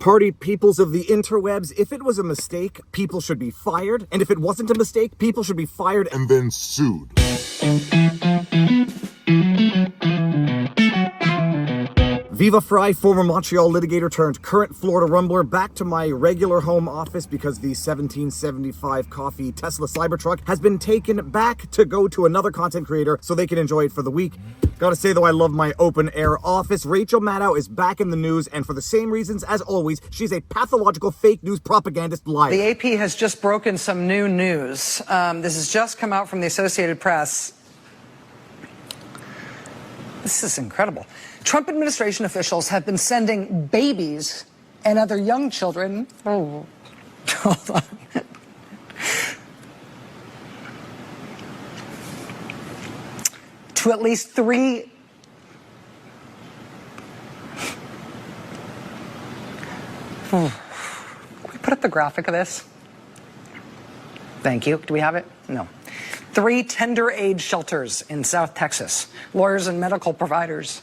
Party peoples of the interwebs, if it was a mistake, people should be fired. And if it wasn't a mistake, people should be fired and then sued. Viva Fry, former Montreal litigator turned current Florida rumbler, back to my regular home office because the 1775 coffee Tesla Cybertruck has been taken back to go to another content creator so they can enjoy it for the week. Gotta say though, I love my open air office. Rachel Maddow is back in the news, and for the same reasons as always, she's a pathological fake news propagandist liar. The AP has just broken some new news. This has just come out from the Associated Press. This is incredible. Trump administration officials have been sending babies and other young children. Oh, hold on. To at least 3. Can we put up the graphic of this? Thank you. Do we have it? No. 3 tender age shelters in South Texas. Lawyers and medical providers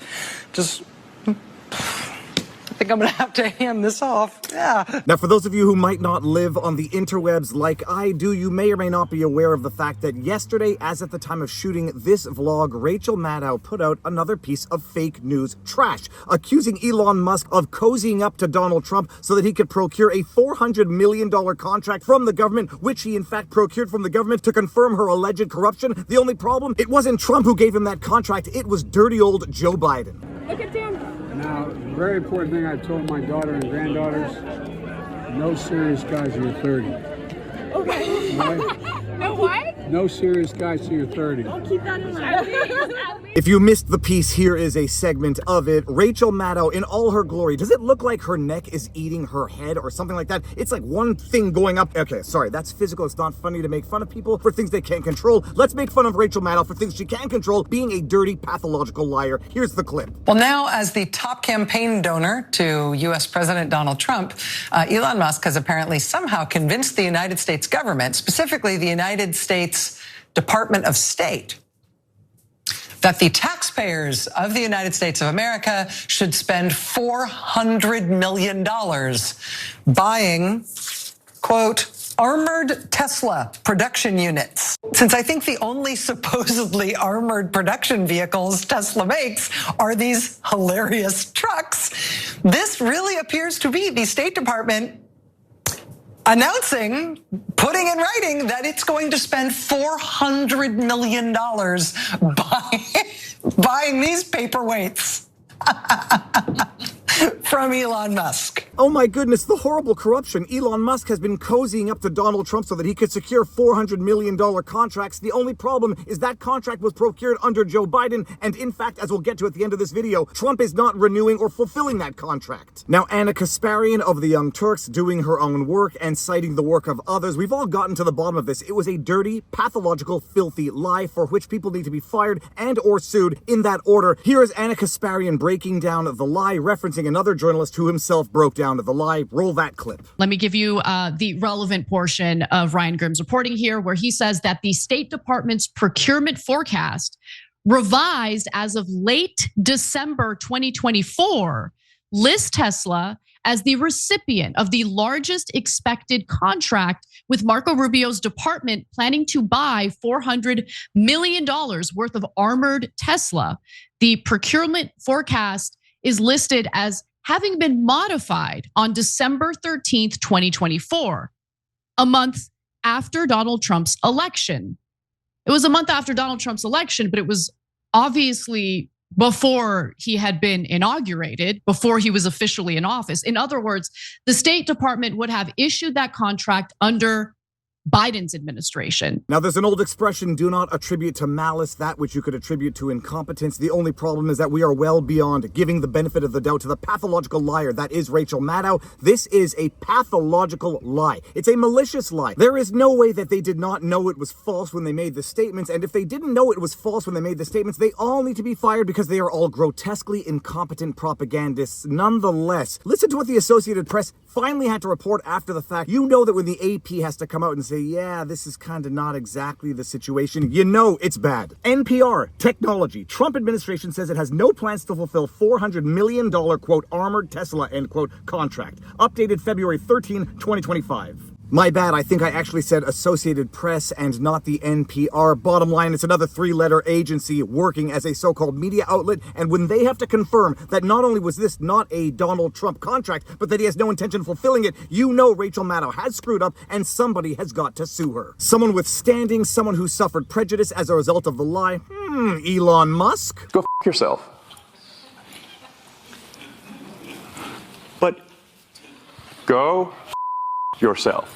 just... I think I'm going to have to hand this off. Yeah. Now, for those of you who might not live on the interwebs like I do, you may or may not be aware of the fact that yesterday, as at the time of shooting this vlog, Rachel Maddow put out another piece of fake news trash, accusing Elon Musk of cozying up to Donald Trump so that he could procure a $400 million contract from the government, which he in fact procured from the government to confirm her alleged corruption. The only problem, it wasn't Trump who gave him that contract, it was dirty old Joe Biden. Look at Dan. Now, the very important thing I told my daughter and granddaughters, no serious guys till you're 30. Okay. Right? No what? No serious guys till you're 30. I'll keep that in mind. If you missed the piece, here is a segment of it. Rachel Maddow in all her glory. Does it look like her neck is eating her head or something like that? It's like one thing going up. Okay, sorry, that's physical. It's not funny to make fun of people for things they can't control. Let's make fun of Rachel Maddow for things she can control, being a dirty, pathological liar. Here's the clip. Well, now as the top campaign donor to U.S. President Donald Trump, Elon Musk has apparently somehow convinced the United States government, specifically the United States Department of State, that the taxpayers of the United States of America should spend $400 million buying, quote, armored Tesla production units. Since I think the only supposedly armored production vehicles Tesla makes are these hilarious trucks, this really appears to be the State Department announcing, putting in writing that it's going to spend $400 million buying these paperweights from Elon Musk. Oh my goodness, the horrible corruption. Elon Musk has been cozying up to Donald Trump so that he could secure $400 million contracts. The only problem is that contract was procured under Joe Biden, and in fact, as we'll get to at the end of this video, Trump is not renewing or fulfilling that contract. Now, Anna Kasparian of the Young Turks doing her own work and citing the work of others, we've all gotten to the bottom of this. It was a dirty, pathological, filthy lie for which people need to be fired and or sued in that order. Here is Anna Kasparian breaking down the lie, referencing another journalist who himself broke down the lie. Roll that clip. Let me give you the relevant portion of Ryan Grimm's reporting here, where he says that the State Department's procurement forecast, revised as of late December 2024, lists Tesla as the recipient of the largest expected contract, with Marco Rubio's department planning to buy $400 million worth of armored Tesla. The procurement forecast is listed as having been modified on December 13th, 2024, a month after Donald Trump's election. It was a month after Donald Trump's election, but it was obviously before he had been inaugurated, before he was officially in office. In other words, the State Department would have issued that contract under Biden's administration. Now, there's an old expression, do not attribute to malice that which you could attribute to incompetence. The only problem is that we are well beyond giving the benefit of the doubt to the pathological liar that is Rachel Maddow. This is a pathological lie. It's a malicious lie. There is no way that they did not know it was false when they made the statements. And if they didn't know it was false when they made the statements, they all need to be fired because they are all grotesquely incompetent propagandists. Nonetheless, listen to what the Associated Press finally had to report after the fact. You know that when the AP has to come out and say Tuesday, yeah, this is kind of not exactly the situation. You know it's bad. NPR, technology. Trump administration says it has no plans to fulfill $400 million, quote, armored Tesla, end quote, contract. Updated February 13, 2025. My bad, I think I actually said Associated Press and not the NPR. Bottom line, it's another three-letter agency working as a so-called media outlet, and when they have to confirm that not only was this not a Donald Trump contract, but that he has no intention of fulfilling it, you know Rachel Maddow has screwed up and somebody has got to sue her. Someone with standing, someone who suffered prejudice as a result of the lie. Elon Musk? Go f yourself. But go f yourself.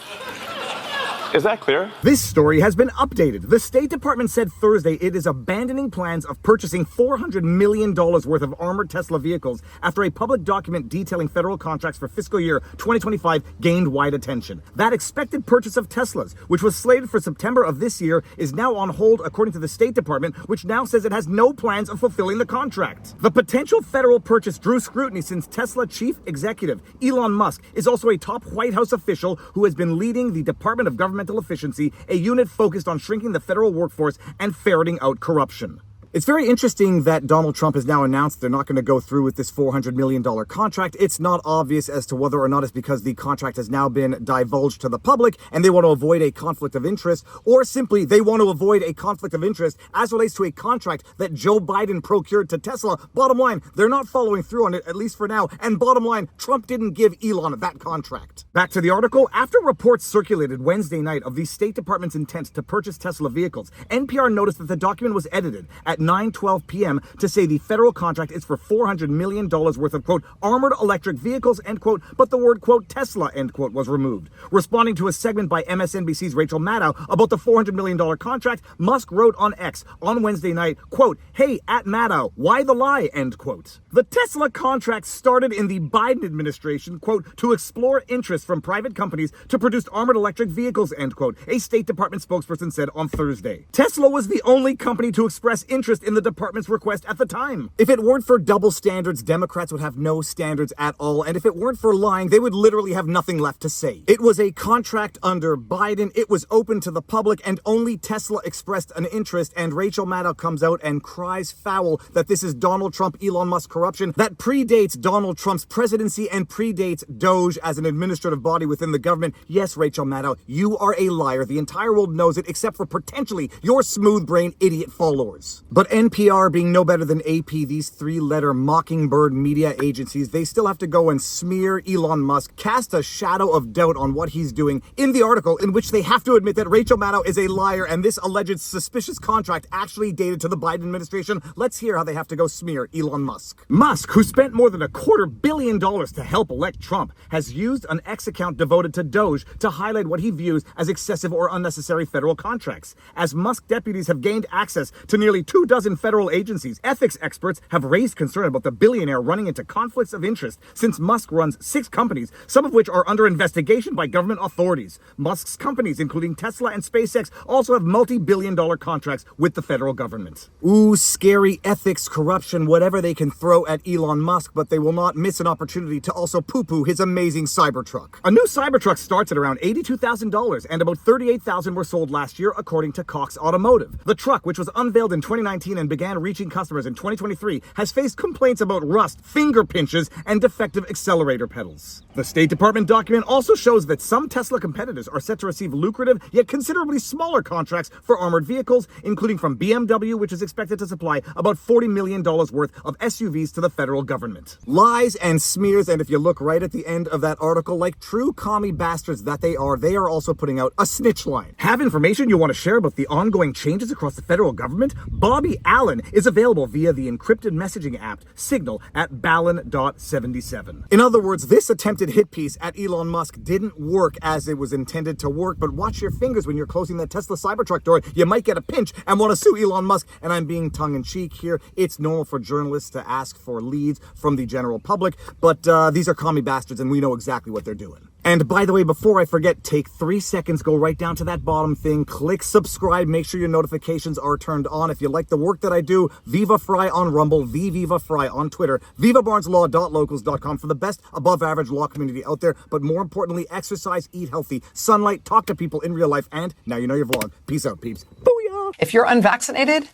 Is that clear? This story has been updated. The State Department said Thursday it is abandoning plans of purchasing $400 million worth of armored Tesla vehicles after a public document detailing federal contracts for fiscal year 2025 gained wide attention. That expected purchase of Teslas, which was slated for September of this year, is now on hold according to the State Department, which now says it has no plans of fulfilling the contract. The potential federal purchase drew scrutiny since Tesla chief executive Elon Musk is also a top White House official who has been leading the Department of Governmental Efficiency, a unit focused on shrinking the federal workforce and ferreting out corruption. It's very interesting that Donald Trump has now announced they're not going to go through with this $400 million contract. It's not obvious as to whether or not it's because the contract has now been divulged to the public and they want to avoid a conflict of interest, or simply they want to avoid a conflict of interest as relates to a contract that Joe Biden procured to Tesla. Bottom line, they're not following through on it, at least for now. And bottom line, Trump didn't give Elon that contract. Back to the article. After reports circulated Wednesday night of the State Department's intent to purchase Tesla vehicles, NPR noticed that the document was edited at 9:12 p.m. to say the federal contract is for $400 million worth of, quote, armored electric vehicles, end quote, but the word, quote, Tesla, end quote, was removed. Responding to a segment by MSNBC's Rachel Maddow about the $400 million contract, Musk wrote on X on Wednesday night, quote, hey, at Maddow, why the lie, end quote. The Tesla contract started in the Biden administration, quote, to explore interest from private companies to produce armored electric vehicles, end quote, a State Department spokesperson said on Thursday. Tesla was the only company to express interest in the department's request at the time. If it weren't for double standards, Democrats would have no standards at all, and if it weren't for lying, they would literally have nothing left to say. It was a contract under Biden, it was open to the public, and only Tesla expressed an interest, and Rachel Maddow comes out and cries foul that this is Donald Trump, Elon Musk corruption that predates Donald Trump's presidency and predates DOJ as an administrative body within the government. Yes, Rachel Maddow, you are a liar. The entire world knows it, except for potentially your smooth-brained idiot followers. But NPR being no better than AP, these three-letter mockingbird media agencies, they still have to go and smear Elon Musk, cast a shadow of doubt on what he's doing in the article, in which they have to admit that Rachel Maddow is a liar and this alleged suspicious contract actually dated to the Biden administration. Let's hear how they have to go smear Elon Musk. Musk, who spent more than $250 million to help elect Trump, has used an X account devoted to DOJ to highlight what he views as excessive or unnecessary federal contracts. As Musk deputies have gained access to nearly 24 federal agencies, ethics experts have raised concern about the billionaire running into conflicts of interest since Musk runs 6 companies, some of which are under investigation by government authorities. Musk's companies, including Tesla and SpaceX, also have multi-billion-dollar contracts with the federal government. Ooh, scary ethics, corruption, whatever they can throw at Elon Musk, but they will not miss an opportunity to also poo-poo his amazing Cybertruck. A new Cybertruck starts at around $82,000, and about 38,000 were sold last year, according to Cox Automotive. The truck, which was unveiled in 2019 and began reaching customers in 2023, has faced complaints about rust, finger pinches, and defective accelerator pedals. The State Department document also shows that some Tesla competitors are set to receive lucrative yet considerably smaller contracts for armored vehicles, including from BMW, which is expected to supply about $40 million worth of SUVs to the federal government. Lies and smears, and if you look right at the end of that article, like true commie bastards that they are also putting out a snitch line. Have information you want to share about the ongoing changes across the federal government? Bobby Allen is available via the encrypted messaging app Signal at Ballon.77. In other words, this attempted hit piece at Elon Musk didn't work as it was intended to work, but watch your fingers when you're closing that Tesla Cybertruck door. You might get a pinch and want to sue Elon Musk, and I'm being tongue-in-cheek here. It's normal for journalists to ask for leads from the general public, but these are commie bastards, and we know exactly what they're doing. And by the way, before I forget, take 3 seconds, go right down to that bottom thing, click subscribe, make sure your notifications are turned on. If you like the work that I do, Viva Fry on Rumble, Viva Fry on Twitter, vivabarneslaw.locals.com for the best above average law community out there. But more importantly, exercise, eat healthy, sunlight, talk to people in real life, and now you know your vlog. Peace out, peeps. Booyah! If you're unvaccinated,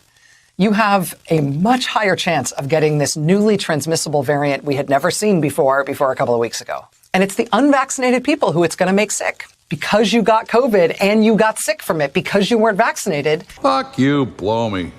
you have a much higher chance of getting this newly transmissible variant we had never seen before a couple of weeks ago. And it's the unvaccinated people who it's going to make sick. Because you got COVID and you got sick from it because you weren't vaccinated. Fuck you, blow me.